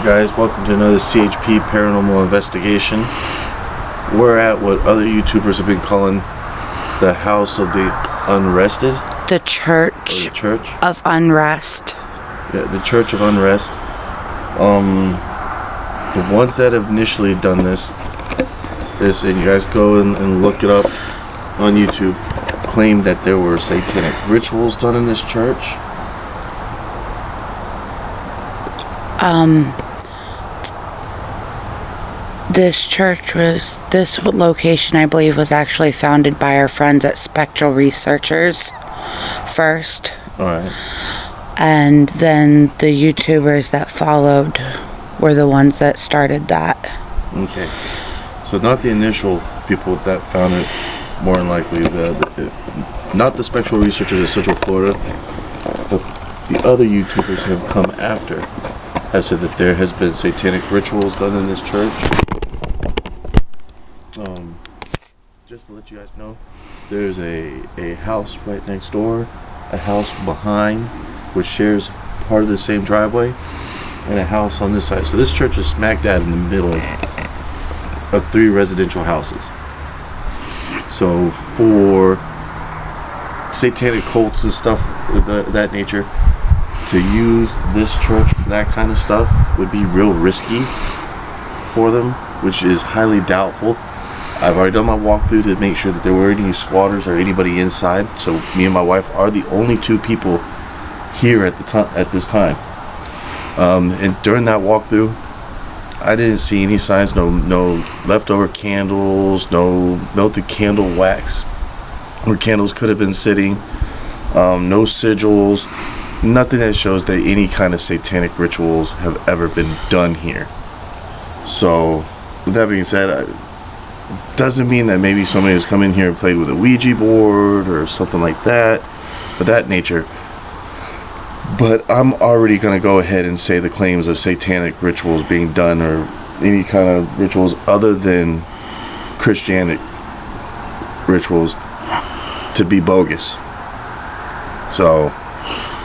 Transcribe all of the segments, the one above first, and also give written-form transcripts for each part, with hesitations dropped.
guys, welcome to another CHP Paranormal Investigation. We're at what other YouTubers have been calling the House of the Unrested. The Church of Unrest. Yeah, the Church of Unrest. The ones that have initially done this, and you guys go and look it up on YouTube, claim that there were satanic rituals done in this church. This location, I believe, was actually founded by our friends at Spectral Researchers first. Alright. And then the YouTubers that followed were the ones that started that. Okay. So not the initial people that found it, more than likely, not the Spectral Researchers of Central Florida, but the other YouTubers who have come after have said that there has been satanic rituals done in this church. Just to let you guys know, there's a house right next door, a house behind, which shares part of the same driveway, and a house on this side. So this church is smack dab in the middle of 3 residential houses. So for satanic cults and stuff of that nature, to use this church for that kind of stuff would be real risky for them, which is highly doubtful. I've already done my walkthrough to make sure that there were any squatters or anybody inside. So me and my wife are the only 2 people here at this time. And during that walkthrough, I didn't see any signs, no leftover candles, no melted candle wax where candles could have been sitting, no sigils, nothing that shows that any kind of satanic rituals have ever been done here. So with that being said, doesn't mean that maybe somebody has come in here and played with a Ouija board or something like that, of that nature. But I'm already going to go ahead and say the claims of satanic rituals being done, or any kind of rituals other than Christianic rituals, to be bogus. So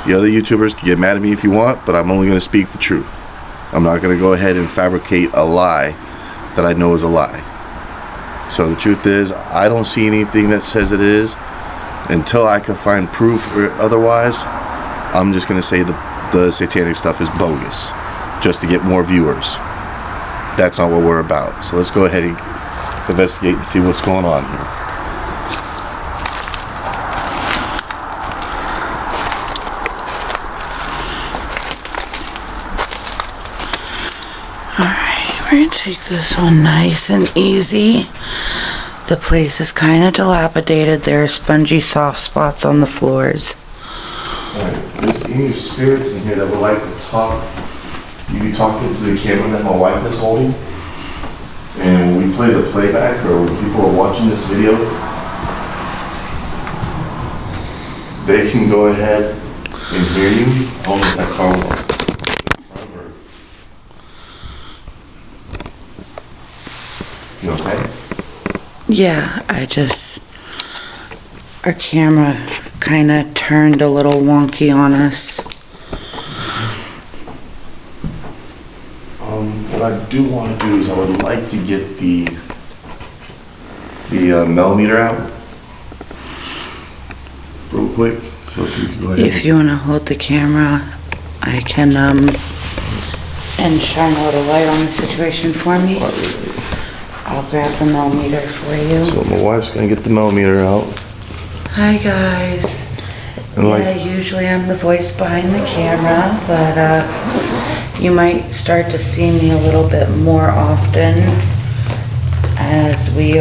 the other YouTubers can get mad at me if you want, but I'm only going to speak the truth. I'm not going to go ahead and fabricate a lie that I know is a lie. So the truth is, I don't see anything that says it is. Until I can find proof or otherwise, I'm just going to say the satanic stuff is bogus, just to get more viewers. That's not what we're about. So let's go ahead and investigate and see what's going on here. Alright, we're going to take this one nice and easy. The place is kind of dilapidated. There are spongy soft spots on the floors. Alright, if there's any spirits in here that would like to talk, you can talk into the camera that my wife is holding. And when we play the playback, or when people are watching this video, they can go ahead and hear you. I don't know if that car was you okay? Yeah, our camera kind of turned a little wonky on us. What I do want to do is I would like to get the millimeter out real quick. So if you could go ahead. If you want to hold the camera, I can and shine a little light on the situation for me. I'll grab the millimeter for you. So my wife's gonna get the millimeter out. Hi guys. And usually I'm the voice behind the camera, but you might start to see me a little bit more often as we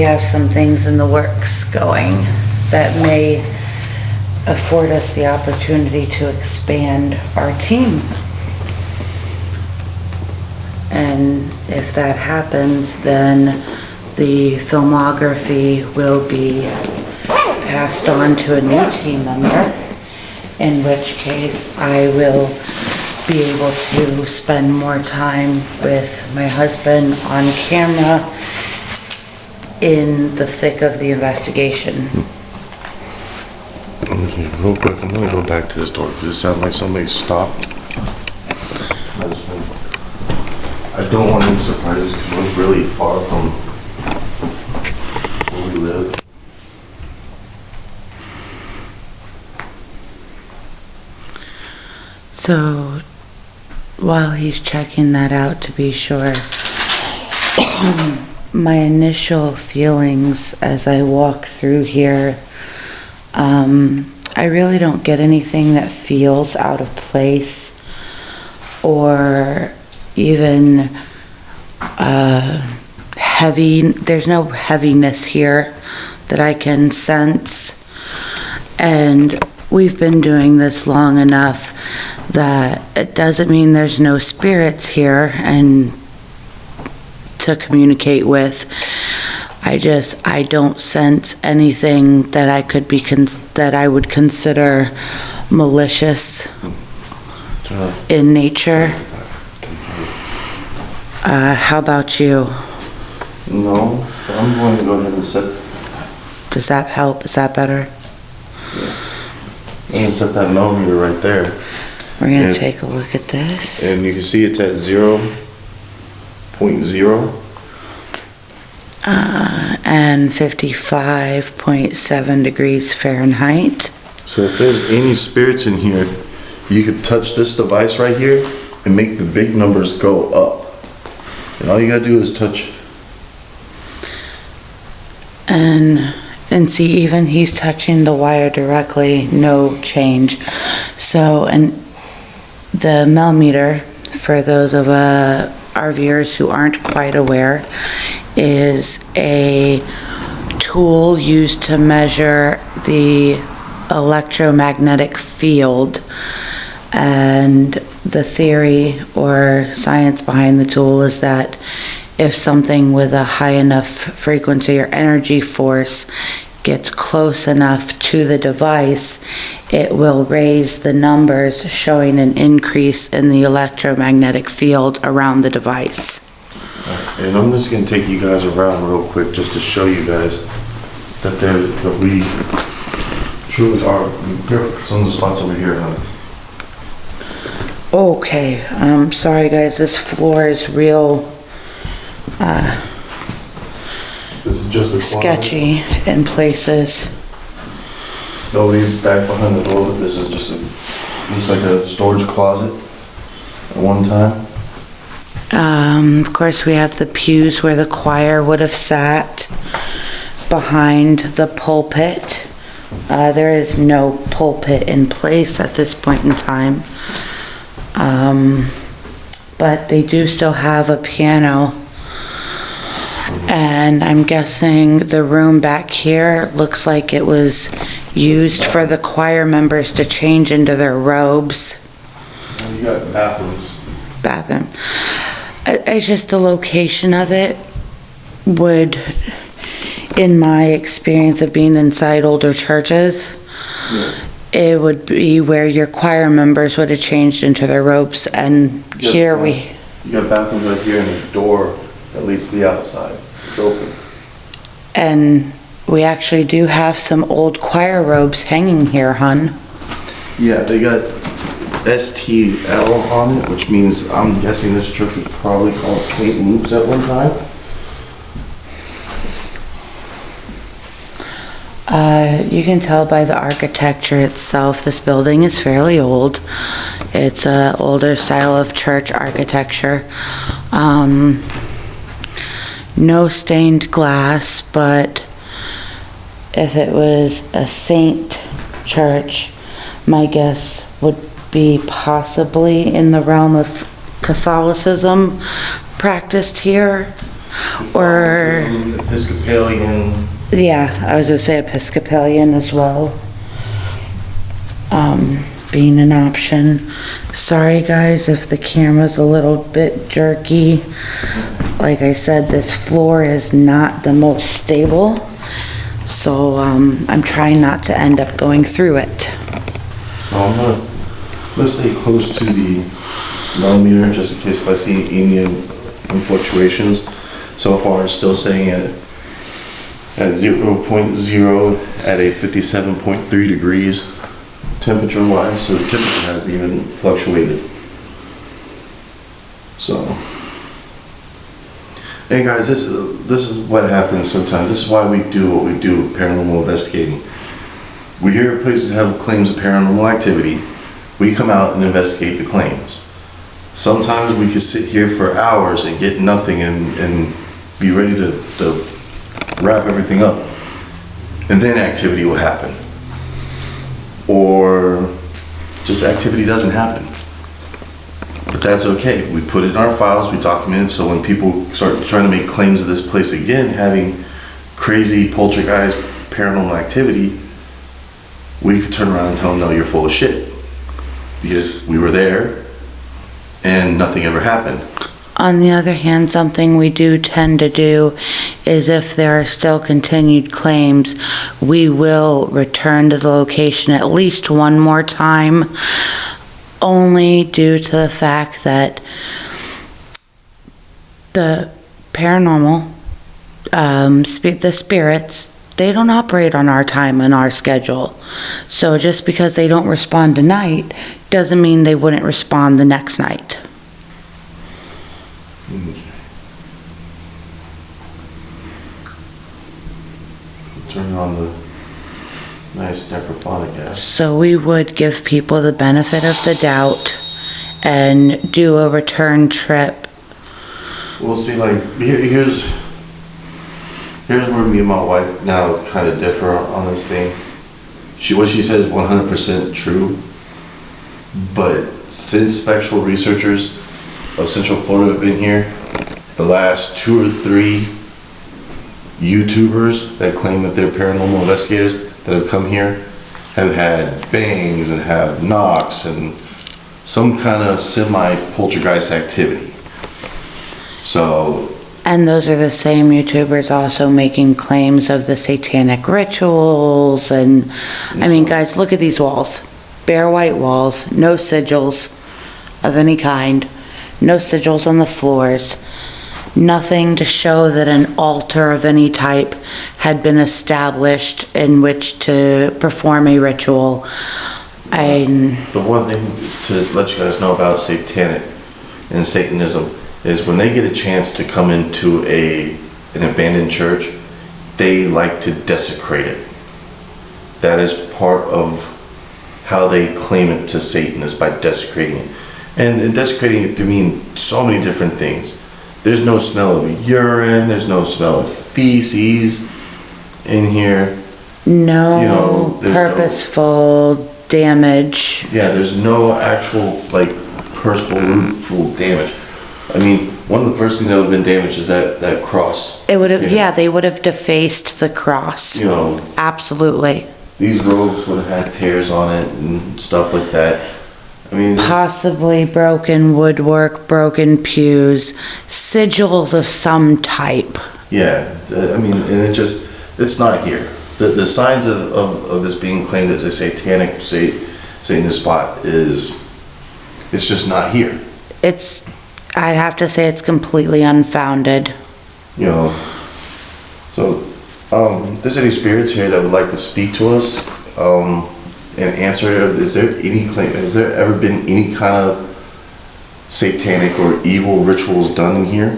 have some things in the works going that may afford us the opportunity to expand our team. And if that happens, then the filmography will be passed on to a new team member, in which case I will be able to spend more time with my husband on camera in the thick of the investigation. Real quick, I'm gonna go back to this door because it sounds like somebody stopped. I don't want any surprises because we're really far from where we live. So, while he's checking that out to be sure, my initial feelings as I walk through here, I really don't get anything that feels out of place or even heavy. There's no heaviness here that I can sense. And we've been doing this long enough that it doesn't mean there's no spirits here and to communicate with. I don't sense anything that I could be that I would consider malicious in nature. How about you? No, but I'm going to go ahead and set. Does that help? Is that better? Yeah. I'm going to set that millimeter right there. We're going to take a look at this. And you can see it's at 0.0. And 55.7 degrees Fahrenheit. So if there's any spirits in here, you could touch this device right here and make the big numbers go up. And all you gotta do is touch. And see, even he's touching the wire directly, no change. So, and the millimeter, for those of our viewers who aren't quite aware, is a tool used to measure the electromagnetic field. And the theory or science behind the tool is that if something with a high enough frequency or energy force gets close enough to the device, it will raise the numbers, showing an increase in the electromagnetic field around the device. And I'm just gonna take you guys around real quick just to show you guys that we truly are. Some of the spots over here, huh? Okay, sorry guys, this floor is real This is just a closet. sketchy in places. Nobody back behind the door, but this is just looks like a storage closet at one time. Of course, we have the pews where the choir would have sat behind the pulpit. There is no pulpit in place at this point in time. But they do still have a piano. And I'm guessing the room back here looks like it was used for the choir members to change into their robes. And you got bathrooms. Bathroom. It's just the location of it would, in my experience of being inside older churches, it would be where your choir members would have changed into their robes, and here we... You got bathrooms right here and a door, at least the outside. It's open. And we actually do have some old choir robes hanging here, hon. Yeah, they got STL on it, which means I'm guessing this church was probably called St. Luke's at one time. You can tell by the architecture itself, this building is fairly old. It's an older style of church architecture. No stained glass, but if it was a saint church, my guess would be possibly in the realm of Catholicism practiced here, or... Episcopalian. Yeah, I was gonna say Episcopalian as well, being an option. Sorry guys if the camera's a little bit jerky. Like I said, this floor is not the most stable, so I'm trying not to end up going through it. So let's stay close to the millimeter just in case if I see any fluctuations. So far it's still saying at at 0.0 at a 57.3 degrees temperature wise, so the temperature hasn't even fluctuated. So, hey guys, this is what happens sometimes. This is why we do what we do, paranormal investigating. We hear places have claims of paranormal activity. We come out and investigate the claims. Sometimes we can sit here for hours and get nothing and be ready to wrap everything up. And then activity will happen. Or just activity doesn't happen. But that's okay. We put it in our files, we document it, so when people start trying to make claims of this place again, having crazy poltergeist paranormal activity, we could turn around and tell them, no, you're full of shit. Because we were there and nothing ever happened. On the other hand, something we do tend to do is if there are still continued claims, we will return to the location at least one more time, only due to the fact that the paranormal, the spirits, they don't operate on our time and our schedule. So just because they don't respond tonight doesn't mean they wouldn't respond the next night. Okay. Turn on the nice necrophonic gas. So we would give people the benefit of the doubt and do a return trip. We'll see, like, here's where me and my wife now kind of differ on this thing. What she said is 100% true, but since spectral researchers of Central Florida have been here, the last 2 or 3 YouTubers that claim that they're paranormal investigators that have come here have had bangs and have knocks and some kind of semi-poltergeist activity. So... And those are the same YouTubers also making claims of the satanic rituals and, I mean, guys, look at these walls. Bare white walls, no sigils of any kind, no sigils on the floors, nothing to show that an altar of any type had been established in which to perform a ritual. The one thing to let you guys know about satanic and Satanism is when they get a chance to come into an abandoned church, they like to desecrate it. That is part of how they claim it to Satan, is by desecrating it. And desecrating it to mean so many different things. There's no smell of urine, there's no smell of feces in here. No purposeful damage. Yeah, there's no actual, like, purposeful damage. I mean, one of the first things that would have been damaged is that cross. It would have, yeah, they would have defaced the cross. You know. Absolutely. These robes would have had tears on it and stuff like that. I mean, possibly broken woodwork, broken pews, sigils of some type. Yeah, I mean, and it's not here. The signs of this being claimed as a satanic Satanist spot it's just not here. I'd have to say it's completely unfounded. You know, so if there's any spirits here that would like to speak to us and answer, has there ever been any kind of satanic or evil rituals done in here?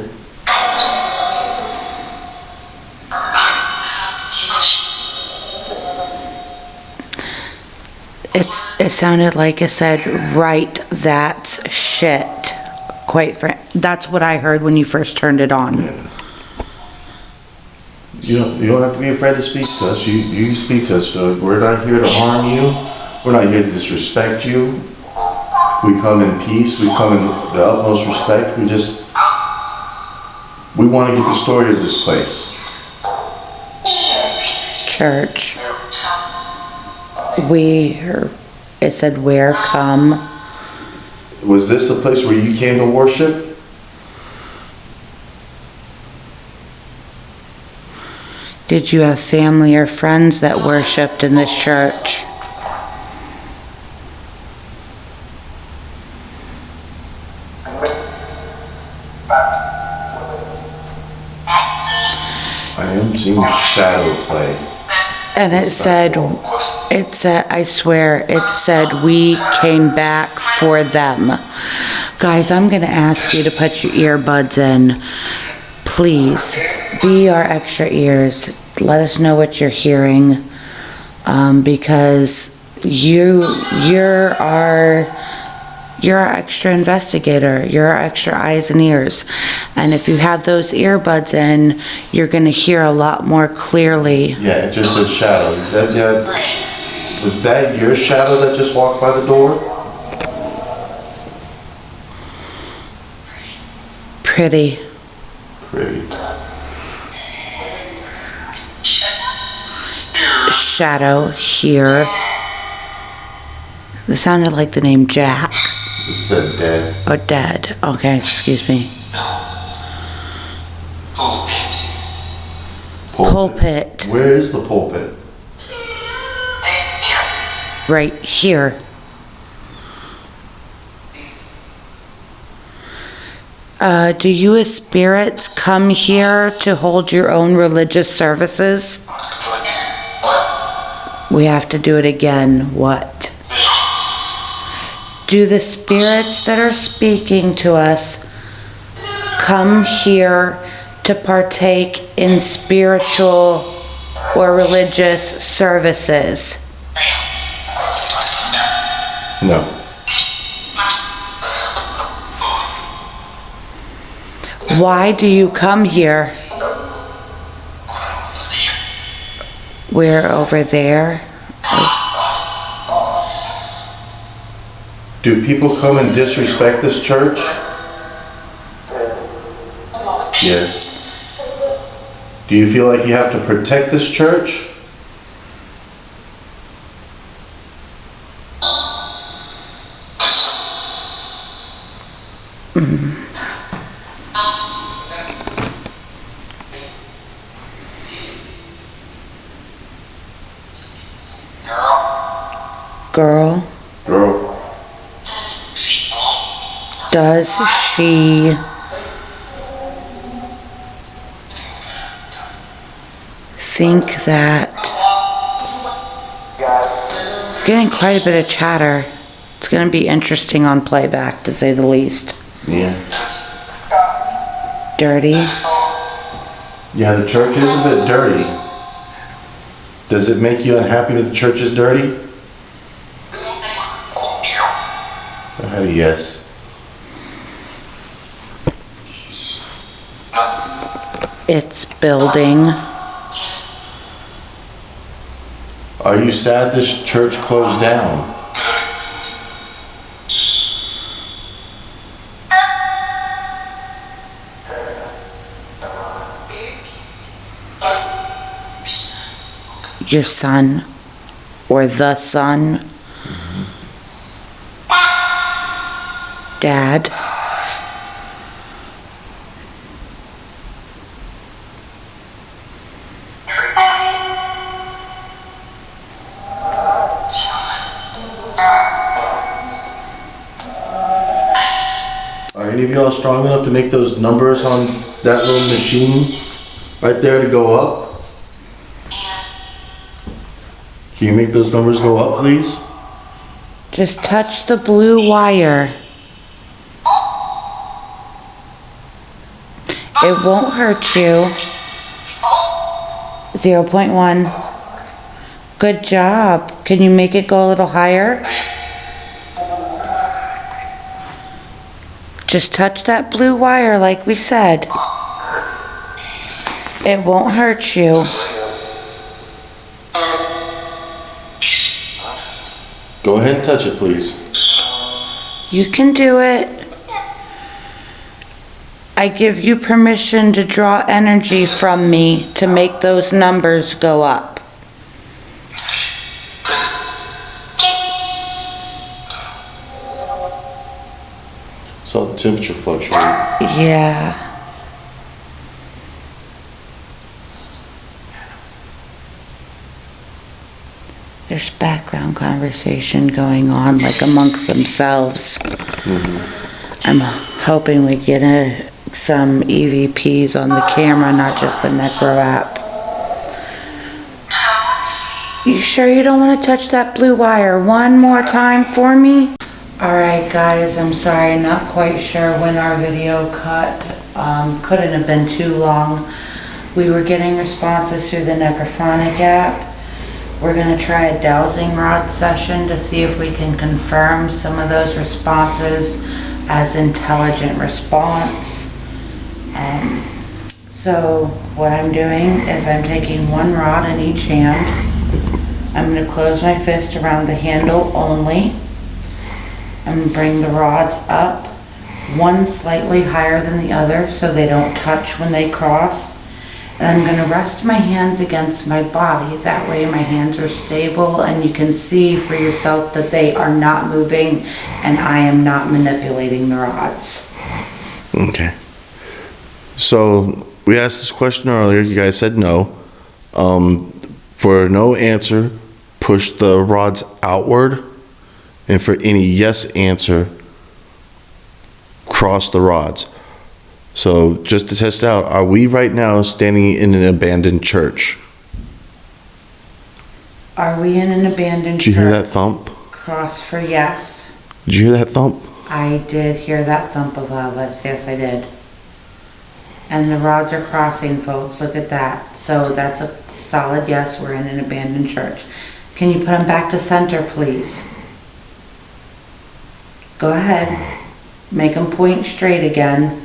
It sounded like it said, "Right, that's shit." That's what I heard when you first turned it on. Yeah. You don't have to be afraid to speak to us. You speak to us. So we're not here to harm you. We're not here to disrespect you. We come in peace. We come in the utmost respect. We want to get the story of this place. Church. It said, "Where come." Was this a place where you came to worship? Did you have family or friends that worshiped in this church? I am seeing shadow play. And it said, I swear, it said, we came back for them. Guys, I'm gonna ask you to put your earbuds in. Please, be our extra ears. Let us know what you're hearing, because you're our extra investigator. You're our extra eyes and ears. And if you have those earbuds in, you're gonna hear a lot more clearly. Yeah, it just said shadow. Was that your shadow that just walked by the door? Pretty. Shadow here. This sounded like the name Jack. It said dead. Oh, dead. Okay, excuse me. Pulpit. Where is the pulpit? Right here. Do you as spirits come here to hold your own religious services? We have to do it again. What? Do the spirits that are speaking to us come here to partake in spiritual or religious services? No. Why do you come here? We're over there. Do people come and disrespect this church? Yes. Do you feel like you have to protect this church? Girl. Does she think that... Getting quite a bit of chatter. It's going to be interesting on playback, to say the least. Yeah. Dirty. Yeah, the church is a bit dirty. Does it make you unhappy that the church is dirty? I had a yes. It's building. Are you sad this church closed down? Your son, or the son. Dad. Are any of y'all strong enough to make those numbers on that little machine right there to go up? Can you make those numbers go up, please? Just touch the blue wire. It won't hurt you. 0.1. Good job. Can you make it go a little higher? Just touch that blue wire like we said. It won't hurt you. Go ahead and touch it, please. You can do it. I give you permission to draw energy from me to make those numbers go up. Saw the temperature fluctuate. Yeah. There's background conversation going on, like amongst themselves. I'm hoping we get a some EVPs on the camera, not just the Necro app. You sure you don't want to touch that blue wire one more time for me? Alright guys, I'm sorry, not quite sure when our video cut. Couldn't have been too long. We were getting responses through the Necrophonic app. We're going to try a dowsing rod session to see if we can confirm some of those responses as intelligent response. So what I'm doing is I'm taking one rod in each hand. I'm going to close my fist around the handle only. I'm going to bring the rods up, one slightly higher than the other so they don't touch when they cross. And I'm going to rest my hands against my body. That way my hands are stable and you can see for yourself that they are not moving and I am not manipulating the rods. Okay. So we asked this question earlier. You guys said no. For no answer, push the rods outward. And for any yes answer, cross the rods. So just to test out, are we right now standing in an abandoned church? Are we in an abandoned church? Did you hear that thump? Cross for yes. Did you hear that thump? I did hear that thump above us. Yes, I did. And the rods are crossing, folks. Look at that. So that's a solid yes. We're in an abandoned church. Can you put them back to center, please? Go ahead. Make them point straight again.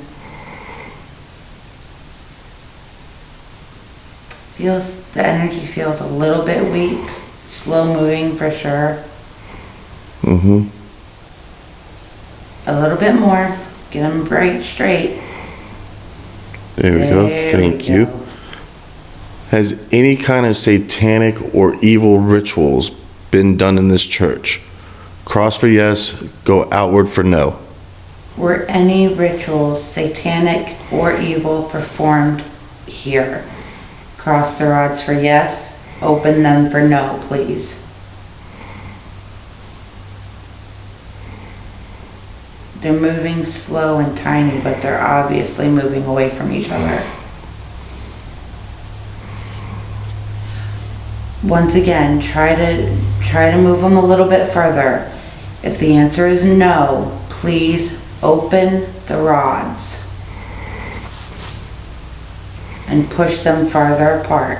The energy feels a little bit weak. Slow moving for sure. Mm-hmm. A little bit more. Get them right straight. There we go. Thank you. Has any kind of satanic or evil rituals been done in this church? Cross for yes, go outward for no. Were any rituals, satanic or evil, performed here? Cross the rods for yes, open them for no, please. They're moving slow and tiny, but they're obviously moving away from each other. Once again, try to move them a little bit further. If the answer is no, please open the rods and push them farther apart.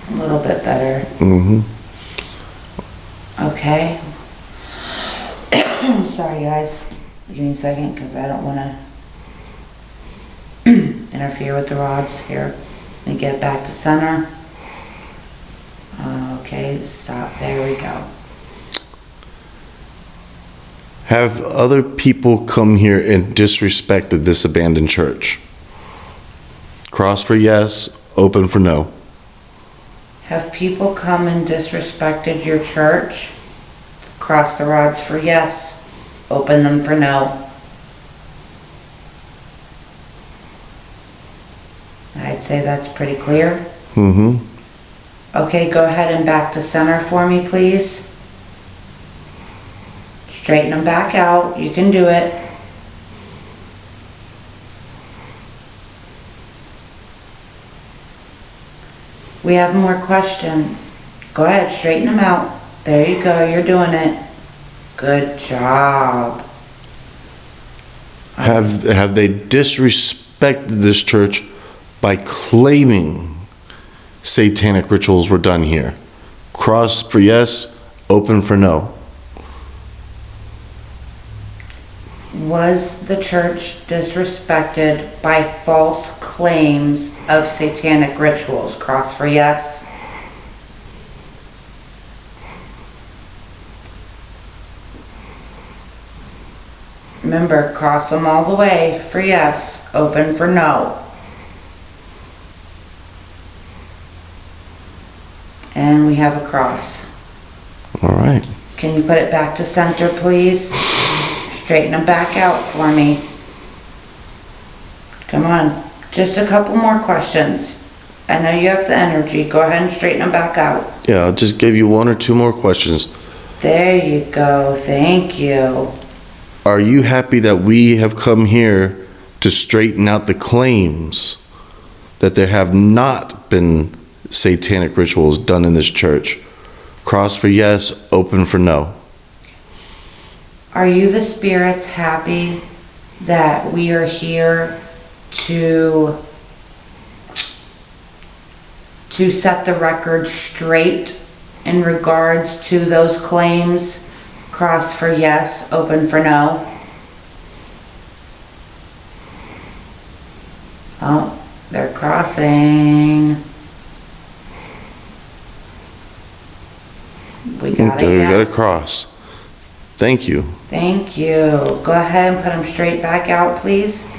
A little bit better. Mm-hmm. Okay. Sorry guys. Give me a second because I don't want to interfere with the rods here. Let me get back to center. Okay, stop. There we go. Have other people come here and disrespected this abandoned church? Cross for yes, open for no. Have people come and disrespected your church? Cross the rods for yes, open them for no. I'd say that's pretty clear. Mm-hmm. Okay, go ahead and back to center for me, please. Straighten them back out. You can do it. We have more questions. Go ahead, straighten them out. There you go, you're doing it. Good job. Have they disrespected this church by claiming satanic rituals were done here? Cross for yes, open for no. Was the church disrespected by false claims of satanic rituals? Cross for yes. Remember, cross them all the way for yes, open for no. And we have a cross. All right. Can you put it back to center, please? Straighten them back out for me. Come on, just a couple more questions. I know you have the energy. Go ahead and straighten them back out. Yeah, I'll just give you one or two more questions. There you go. Thank you. Are you happy that we have come here to straighten out the claims that there have not been satanic rituals done in this church? Cross for yes, open for no. Are you the spirits happy that we are here to set the record straight in regards to those claims? Cross for yes, open for no. Oh, they're crossing. We got a We yes. got a cross. Thank you. Thank you. Go ahead and put them straight back out, please.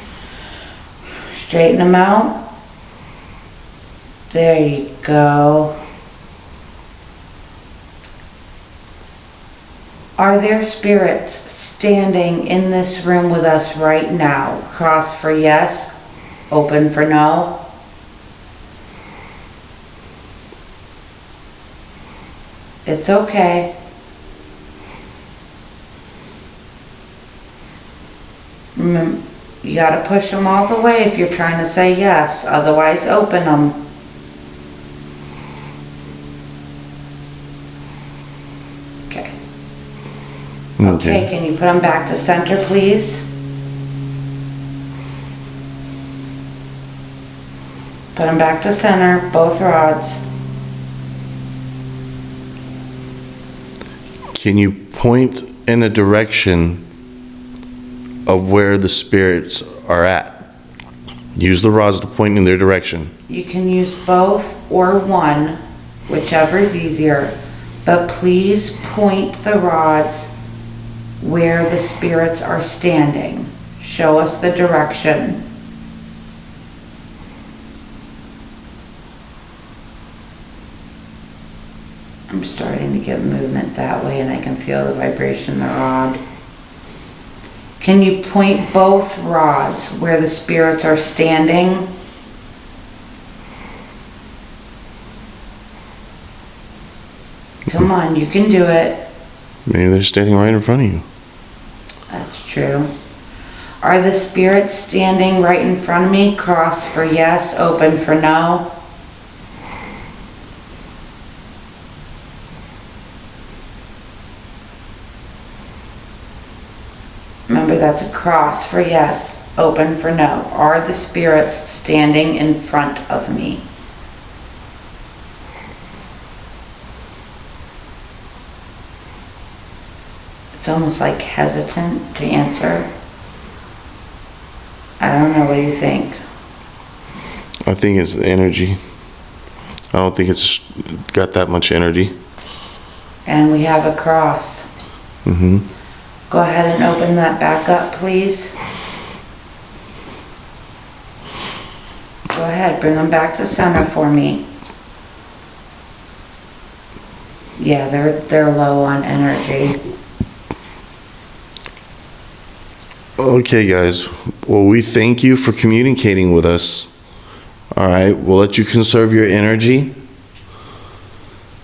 Straighten them out. There you go. Are there spirits standing in this room with us right now? Cross for yes, open for no. It's okay. Remember, you gotta push them all the way if you're trying to say yes, otherwise open them. Okay, can you put them back to center, please? Put them back to center, both rods. Can you point in the direction of where the spirits are at? Use the rods to point in their direction. You can use both or one, whichever is easier, but please point the rods where the spirits are standing. Show us the direction. I'm starting to get movement that way and I can feel the vibration in the rod. Can you point both rods where the spirits are standing? Come on, you can do it. Maybe they're standing right in front of you. That's true. Are the spirits standing right in front of me? Cross for yes, open for no. Remember, that's a cross for yes, open for no. Are the spirits standing in front of me? It's almost like hesitant to answer. I don't know, what do you think? I think it's the energy. I don't think it's got that much energy. And we have a cross. Mm-hmm. Go ahead and open that back up, please. Go ahead, bring them back to center for me. Yeah, they're low on energy. Okay, guys. Well, we thank you for communicating with us. All right, we'll let you conserve your energy.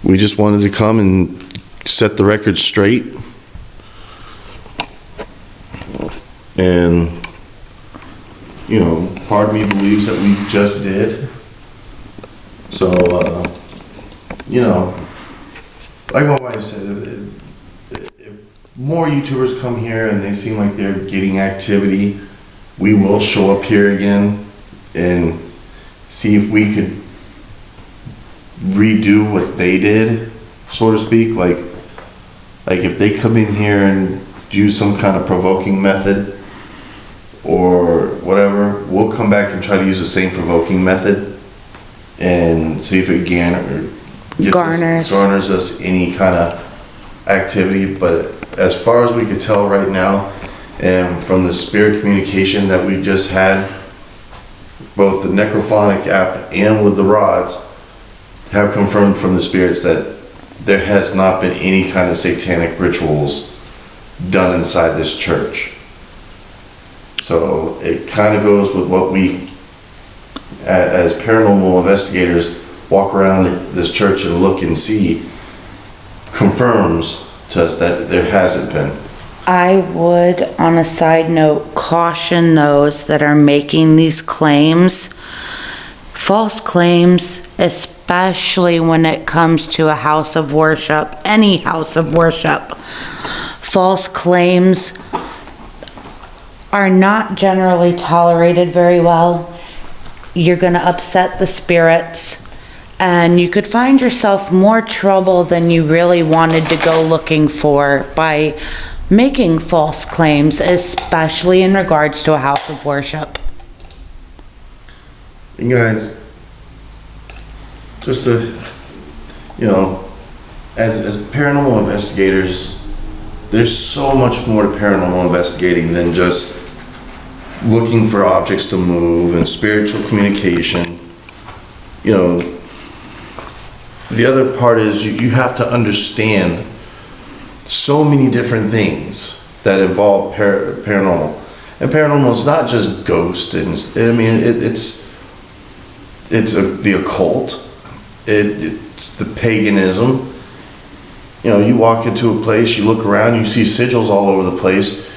We just wanted to come and set the record straight. And, you know, part of me believes that we just did. So, you know, like my wife said, if more YouTubers come here and they seem like they're getting activity, we will show up here again and see if we could redo what they did, so to speak. Like if they come in here and do some kind of provoking method or whatever, we'll come back and try to use the same provoking method and see if it garners us any kind of activity. But as far as we could tell right now, and from the spirit communication that we just had, both the necrophonic app and with the rods have confirmed from the spirits that there has not been any kind of satanic rituals done inside this church. So it kind of goes with what we, as paranormal investigators, walk around this church and look and see confirms to us that there hasn't been. I would, on a side note, caution those that are making these claims, false claims, especially when it comes to a house of worship, any house of worship. False claims are not generally tolerated very well. You're going to upset the spirits, and you could find yourself more trouble than you really wanted to go looking for by making false claims, especially in regards to a house of worship. You guys, just to, as paranormal investigators, there's so much more to paranormal investigating than just looking for objects to move and spiritual communication. The other part is you have to understand so many different things that involve paranormal. And paranormal is not just ghosts, it's the occult, it's the paganism. You walk into a place, you look around, you see sigils all over the place.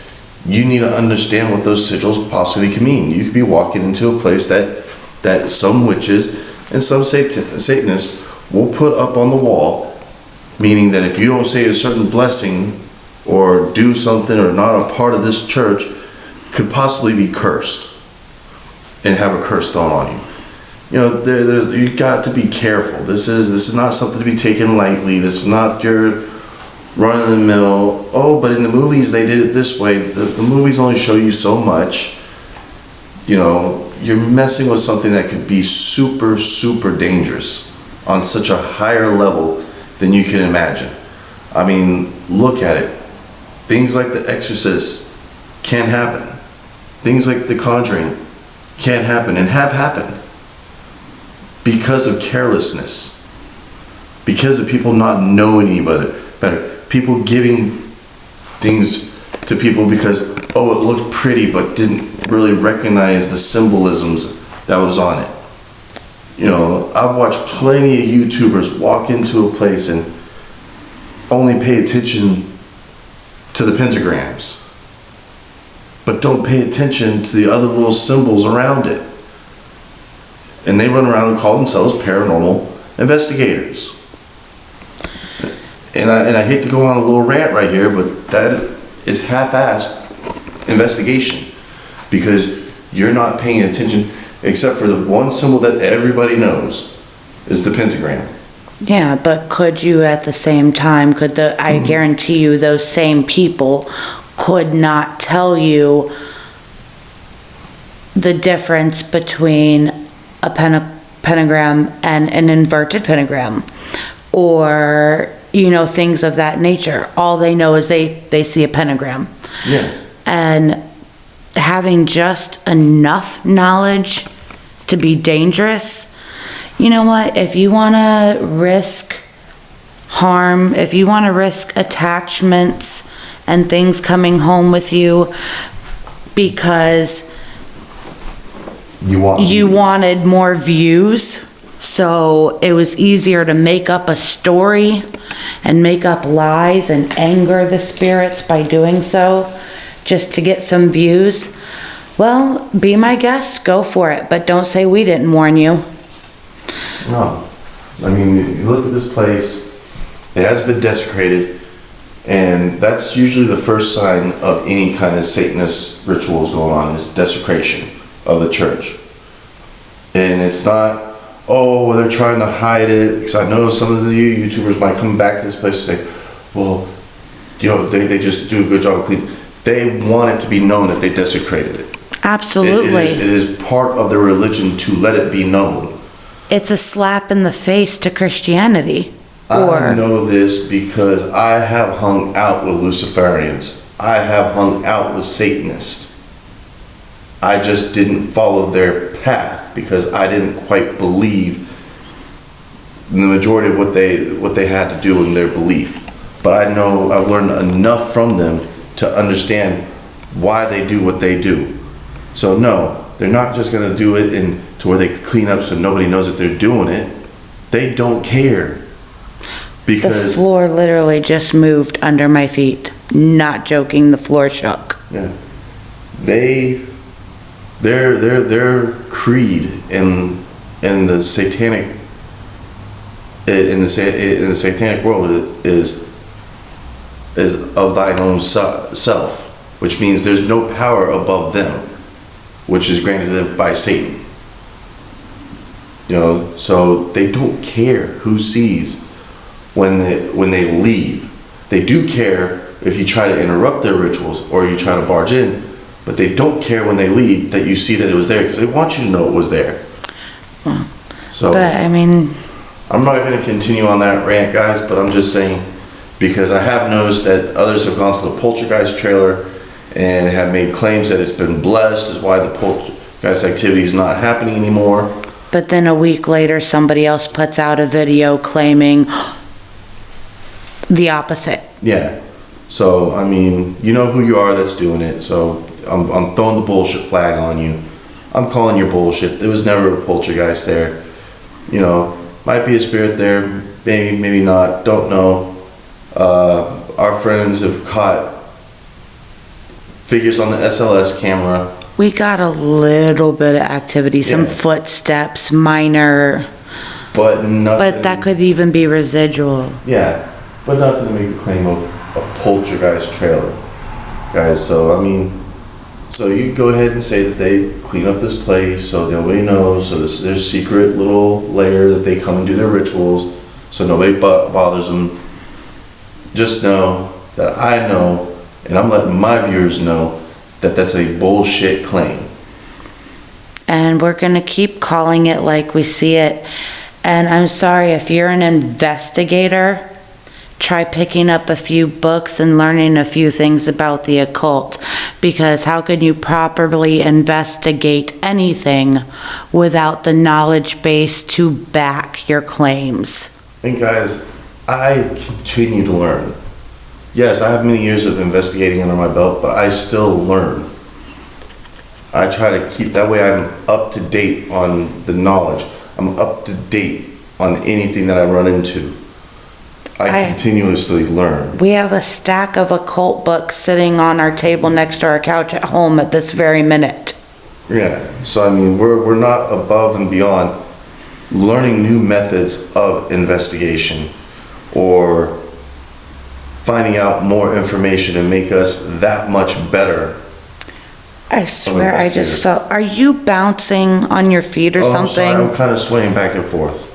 You need to understand what those sigils possibly can mean. You could be walking into a place that some witches and some Satanists will put up on the wall, meaning that if you don't say a certain blessing or do something or not a part of this church, could possibly be cursed and have a curse thrown on you. You got to be careful. This is not something to be taken lightly. This is not your run-of-the-mill, but in the movies they did it this way. The movies only show you so much. You're messing with something that could be super, super dangerous on such a higher level than you can imagine. I mean, look at it. Things like The Exorcist can't happen. Things like The Conjuring can't happen and have happened because of carelessness, because of people not knowing any better, people giving things to people because, it looked pretty, but didn't really recognize the symbolisms that was on it. I've watched plenty of YouTubers walk into a place and only pay attention to the pentagrams, but don't pay attention to the other little symbols around it. And they run around and call themselves paranormal investigators. And I hate to go on a little rant right here, but that is half-assed investigation because you're not paying attention except for the one symbol that everybody knows is the pentagram. Yeah, but could you at the same time, I guarantee you those same people could not tell you the difference between a pentagram and an inverted pentagram, or things of that nature. All they know is they see a pentagram. Yeah. And having just enough knowledge to be dangerous, you know what? If you want to risk harm, if you want to risk attachments and things coming home with you because you wanted more views, so it was easier to make up a story and make up lies and anger the spirits by doing so, just to get some views, well, be my guest, go for it, but don't say we didn't warn you. No. I mean, you look at this place, it has been desecrated, and that's usually the first sign of any kind of Satanist rituals going on, is desecration of the church. And it's not, they're trying to hide it, because I know some of the YouTubers might come back to this place and say, they just do a good job of cleaning. They want it to be known that they desecrated it. Absolutely. It is part of their religion to let it be known. It's a slap in the face to Christianity. I know this because I have hung out with Luciferians. I have hung out with Satanists. I just didn't follow their path because I didn't quite believe in the majority of what they had to do in their belief. But I know I've learned enough from them to understand why they do what they do. So no, they're not just going to do it to where they clean up so nobody knows that they're doing it. They don't care. The Because floor literally just moved under my feet. Not joking, the floor shook. yeah, their creed in the satanic in the satanic world is of thine own self, which means there's no power above them, which is granted them by Satan. So they don't care who sees when they leave. They do care if you try to interrupt their rituals or you try to barge in, but they don't care when they leave that you see that it was there, because they want you to know it was there. So, But I mean, I'm not going to continue on that rant, guys, but I'm just saying, because I have noticed that others have gone to the Poltergeist trailer and have made claims that it's been blessed, is why the Poltergeist activity is not happening anymore. but then a week later, somebody else puts out a video claiming the opposite. Yeah. So, I mean, you know who you are that's doing it, so I'm throwing the bullshit flag on you. I'm calling your bullshit. There was never a poltergeist there. Might be a spirit there, maybe not, don't know. Our friends have caught figures on the SLS camera. We got a little bit of activity, some Yeah. footsteps, minor, But nothing. but that could even be residual. Yeah, but nothing to make a claim of a poltergeist trailer, guys. So I mean, so you go ahead and say that they clean up this place so nobody knows. So this is their secret little lair that they come and do their rituals, so nobody bothers them. Just know that I know, and I'm letting my viewers know that that's a bullshit claim. And we're gonna keep calling it like we see it. And I'm sorry, if you're an investigator, try picking up a few books and learning a few things about the occult. Because how can you properly investigate anything without the knowledge base to back your claims? And guys, I continue to learn. Yes, I have many years of investigating under my belt, but I still learn. I try to keep, that way I'm up to date on the knowledge. I'm up to date on anything that I run into. I continuously learn. We have a stack of occult books sitting on our table next to our couch at home at this very minute. Yeah, so I mean, we're not above and beyond learning new methods of investigation or finding out more information and make us that much better. I swear, I just felt, are you bouncing on your feet or I'm something? sorry, I'm kind of swaying back and forth.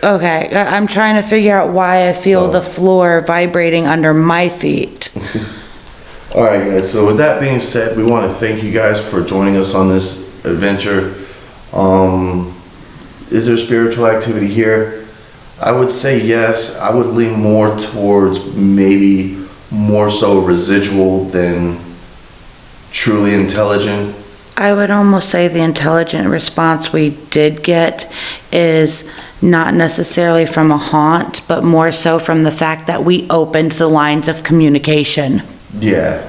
Okay, I'm trying to figure out why I feel the floor vibrating under my feet. All right, guys. So with that being said, we want to thank you guys for joining us on this adventure. Is there spiritual activity here? I would say yes. I would lean more towards maybe more so residual than truly intelligent. I would almost say the intelligent response we did get is not necessarily from a haunt, but more so from the fact that we opened the lines of communication. Yeah.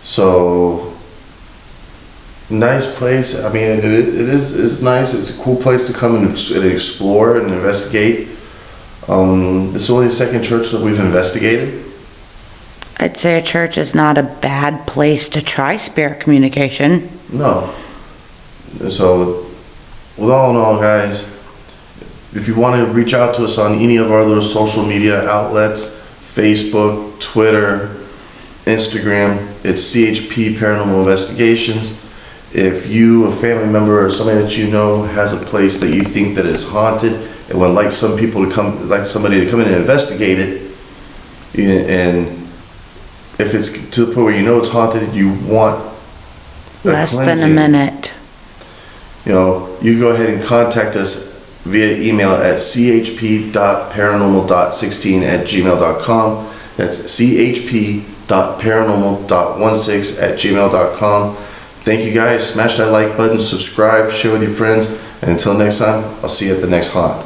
So nice place. I mean, it's nice. It's a cool place to come and explore and investigate. This is only the second church that we've investigated. I'd say a church is not a bad place to try spirit communication. No. So, with all in all, guys, if you want to reach out to us on any of our little social media outlets, Facebook, Twitter, Instagram, it's CHP Paranormal Investigations. If you, a family member or somebody that you know, has a place that you think that is haunted and would like somebody to come in and investigate it, and if it's to the point where you know it's haunted, you want Less than a minute. You go ahead and contact us via email at chp.paranormal.16@gmail.com. That's chp.paranormal.16@gmail.com. Thank you guys. Smash that like button, subscribe, share with your friends, and until next time, I'll see you at the next haunt.